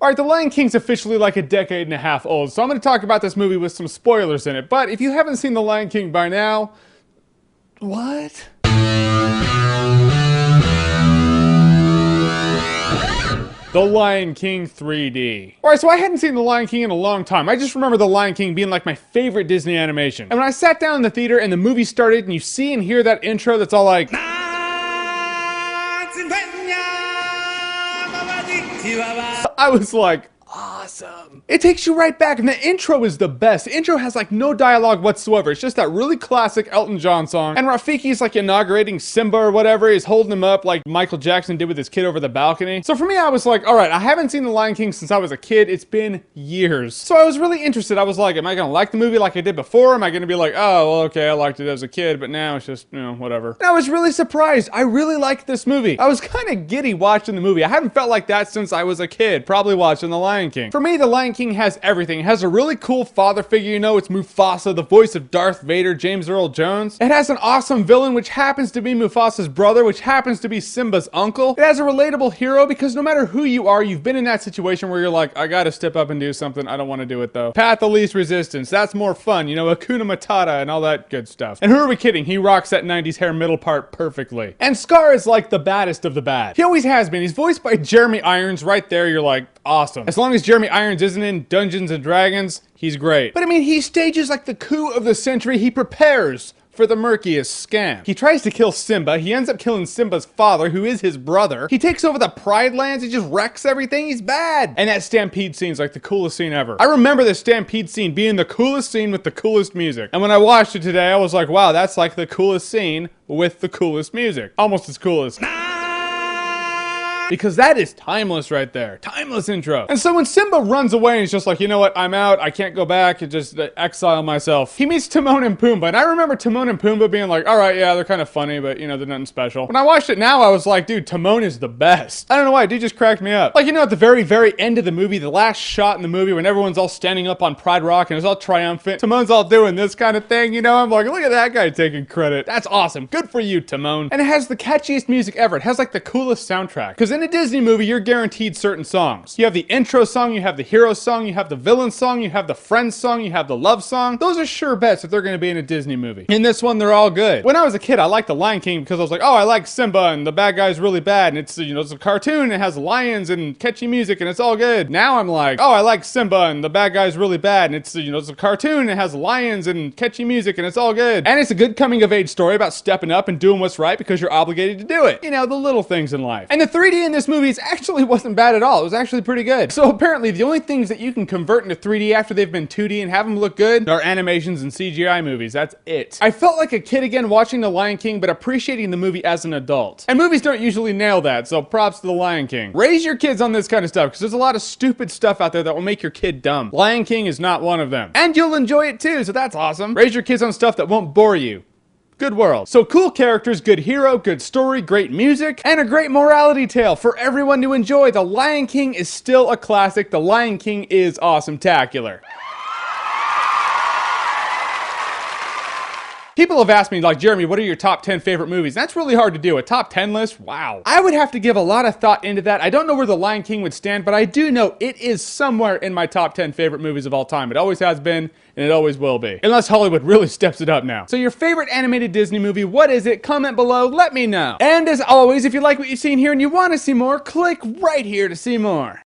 Alright, The Lion King's officially like a decade and a half old, so I'm going to talk about this movie with some spoilers in it. But if you haven't seen The Lion King by now, what? The Lion King 3D. Alright, so I hadn't seen The Lion King in a long time. I just remember The Lion King being like my favorite Disney animation. And when I sat down in the theater and the movie started and you see and hear that intro that's all like... I was like, awesome. It takes you right back, and the intro is the best. The intro has like no dialogue whatsoever. It's just that really classic Elton John song. And Rafiki's like inaugurating Simba or whatever. He's holding him up like Michael Jackson did with his kid over the balcony. So for me, I was like, all right, I haven't seen The Lion King since I was a kid. It's been years. So I was really interested. I was like, am I gonna like the movie like I did before? Am I gonna be like, oh, well, okay, I liked it as a kid, but now it's just, you know, whatever. And I was really surprised. I really liked this movie. I was kind of giddy watching the movie. I haven't felt like that since I was a kid, probably watching The Lion King. For me, The Lion King has everything. It has a really cool father figure, you know, it's Mufasa, the voice of Darth Vader, James Earl Jones. It has an awesome villain, which happens to be Mufasa's brother, which happens to be Simba's uncle. It has a relatable hero, because no matter who you are, you've been in that situation where you're like, I gotta step up and do something, I don't want to do it though. Path of least resistance, that's more fun, you know, Hakuna Matata and all that good stuff. And who are we kidding? He rocks that 90s hair middle part perfectly. And Scar is like the baddest of the bad. He always has been. He's voiced by Jeremy Irons. Right there, you're like, awesome. As long as Jeremy Irons isn't in Dungeons and Dragons, he's great. But I mean, he stages like the coup of the century. He prepares for the murkiest scam. He tries to kill Simba. He ends up killing Simba's father, who is his brother. He takes over the Pride Lands. He just wrecks everything. He's bad. And that stampede scene's like the coolest scene ever. I remember the stampede scene being the coolest scene with the coolest music. And when I watched it today, I was like, wow, that's like the coolest scene with the coolest music. Almost as cool as... because that is timeless right there. Timeless intro. And so when Simba runs away and he's just like, you know what, I'm out, I can't go back, and just exile myself. He meets Timon and Pumbaa, and I remember Timon and Pumbaa being like, all right, yeah, they're kind of funny, but you know, they're nothing special. When I watched it now, I was like, dude, Timon is the best. I don't know why, dude just cracked me up. Like, you know, at the very, very end of the movie, the last shot in the movie when everyone's all standing up on Pride Rock and it's all triumphant, Timon's all doing this kind of thing, you know, I'm like, look at that guy taking credit. That's awesome. Good for you, Timon. And it has the catchiest music ever. It has like the coolest soundtrack. Because in a Disney movie, you're guaranteed certain songs. You have the intro song, you have the hero song, you have the villain song, you have the friend song, you have the love song. Those are sure bets if they're going to be in a Disney movie. In this one, they're all good. When I was a kid, I liked The Lion King because I was like, oh, I like Simba and the bad guy's really bad and it's, you know, it's a cartoon, it has lions and catchy music and it's all good. Now I'm like, oh, I like Simba and the bad guy's really bad and it's, you know, it's a cartoon, it has lions and catchy music and it's all good. And it's a good coming of age story about stepping up and doing what's right because you're obligated to do it. You know, the little things in life. And the 3D in this movie is actually wasn't bad at all. It was actually pretty good. So apparently the only things that you can convert into 3D after they've been 2D and have them look good are animations and CGI movies. That's it. I felt like a kid again watching The Lion King, but appreciating the movie as an adult. And movies don't usually nail that, so props to The Lion King. Raise your kids on this kind of stuff, because there's a lot of stupid stuff out there that will make your kid dumb. Lion King is not one of them. And you'll enjoy it too, so that's awesome. Raise your kids on stuff that won't bore you. Good world. So cool characters, good hero, good story, great music, and a great morality tale for everyone to enjoy. The Lion King is still a classic. The Lion King is awesome-tacular. People have asked me, like, Jeremy, what are your top 10 favorite movies? That's really hard to do. A top 10 list? Wow. I would have to give a lot of thought into that. I don't know where The Lion King would stand, but I do know it is somewhere in my top 10 favorite movies of all time. It always has been, and it always will be. Unless Hollywood really steps it up now. So your favorite animated Disney movie, what is it? Comment below, let me know. And as always, if you like what you've seen here and you want to see more, click right here to see more.